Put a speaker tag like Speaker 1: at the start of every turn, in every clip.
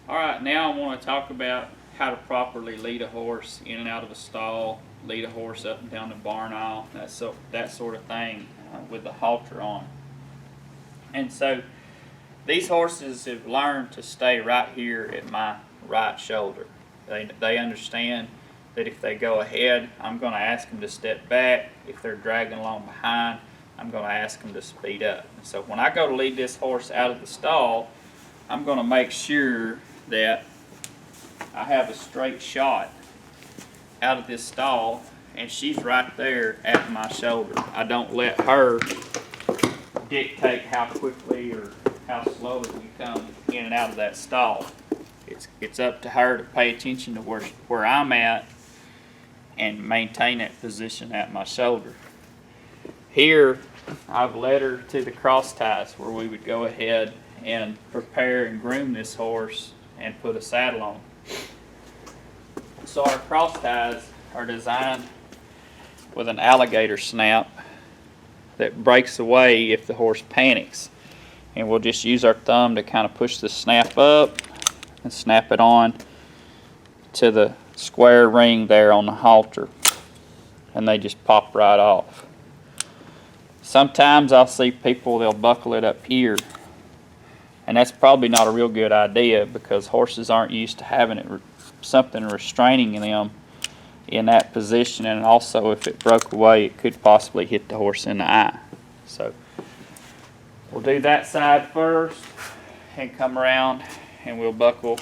Speaker 1: Alright, now I want to talk about how to properly lead a horse in and out of a stall, lead a horse up and down the barn aisle, that sort of thing with the halter on. And so these horses have learned to stay right here at my right shoulder. They understand that if they go ahead, I'm going to ask them to step back. If they're dragging along behind, I'm going to ask them to speed up. And so when I go to lead this horse out of the stall, I'm going to make sure that I have a straight shot out of this stall, and she's right there at my shoulder. I don't let her dictate how quickly or how slowly you come in and out of that stall. It's up to her to pay attention to where I'm at and maintain that position at my shoulder. Here, I've led her to the cross ties where we would go ahead and prepare and groom this horse and put a saddle on. So our cross ties are designed with an alligator snap that breaks away if the horse panics. And we'll just use our thumb to kind of push the snap up and snap it on to the square ring there on the halter. And they just pop right off. Sometimes I'll see people, they'll buckle it up here. And that's probably not a real good idea because horses aren't used to having it something restraining them in that position, and also if it broke away it could possibly hit the horse in the eye. So we'll do that side first and come around and we'll buckle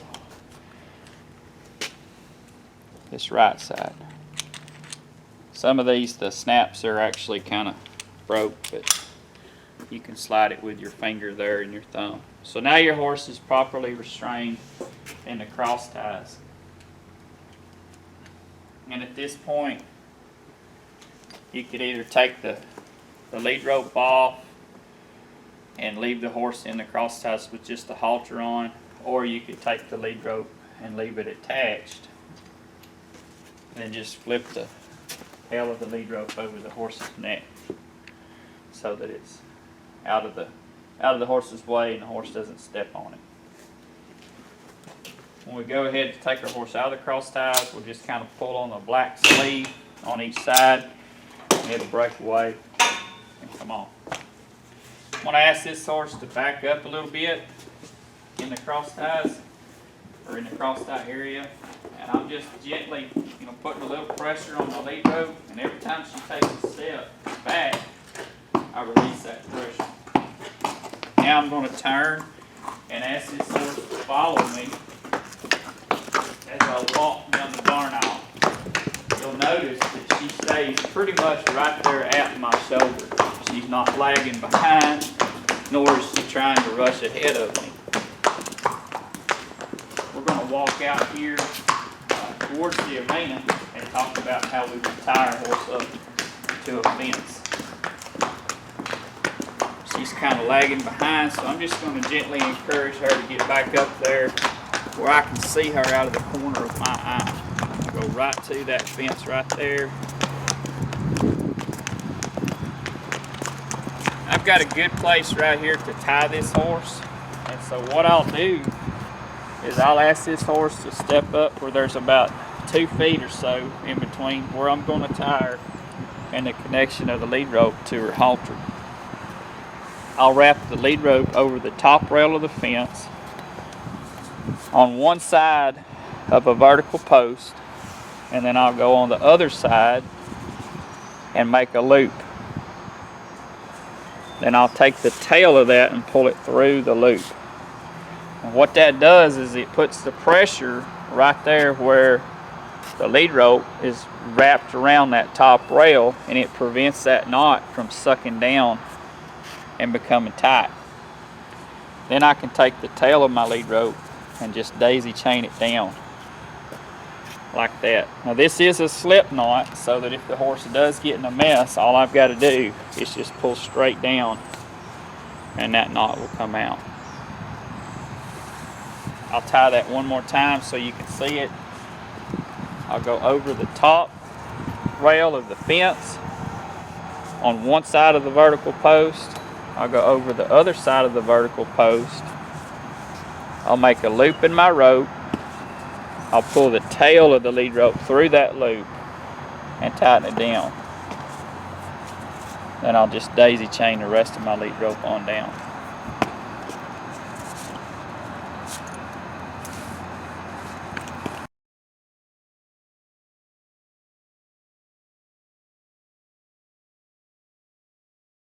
Speaker 1: this right side. Some of these, the snaps are actually kind of broke, but you can slide it with your finger there and your thumb. So now your horse is properly restrained in the cross ties. And at this point, you could either take the lead rope off and leave the horse in the cross ties with just the halter on, or you could take the lead rope and leave it attached and then just flip the tail of the lead rope over the horse's neck so that it's out of the horse's way and the horse doesn't step on it. When we go ahead to take our horse out of the cross ties, we'll just kind of pull on the black sleeve on each side and it'll break away and come off. I'm going to ask this horse to back up a little bit in the cross ties or in the cross tie area, and I'm just gently putting a little pressure on the lead rope, and every time she takes a step back, I release that pressure. Now I'm going to turn and ask this horse to follow me as I walk down the barn aisle. You'll notice that she stays pretty much right there at my shoulder. She's not lagging behind, nor is she trying to rush ahead of me. We're going to walk out here towards the arena and talk about how we would tie our horse up to a fence. She's kind of lagging behind, so I'm just going to gently encourage her to get back up there where I can see her out of the corner of my eye. Go right to that fence right there. I've got a good place right here to tie this horse, and so what I'll do is I'll ask this horse to step up where there's about 2 feet or so in between where I'm going to tie her and the connection of the lead rope to her halter. I'll wrap the lead rope over the top rail of the fence on one side of a vertical post, and then I'll go on the other side and make a loop. Then I'll take the tail of that and pull it through the loop. And what that does is it puts the pressure right there where the lead rope is wrapped around that top rail, and it prevents that knot from sucking down and becoming tight. Then I can take the tail of my lead rope and just daisy chain it down like that. Now this is a slip knot, so that if the horse does get in a mess, all I've got to do is just pull straight down and that knot will come out. I'll tie that one more time so you can see it. I'll go over the top rail of the fence on one side of the vertical post. I'll go over the other side of the vertical post I'll make a loop in my rope. I'll pull the tail of the lead rope through that loop and tighten it down. Then I'll just daisy chain the rest of my lead rope on down.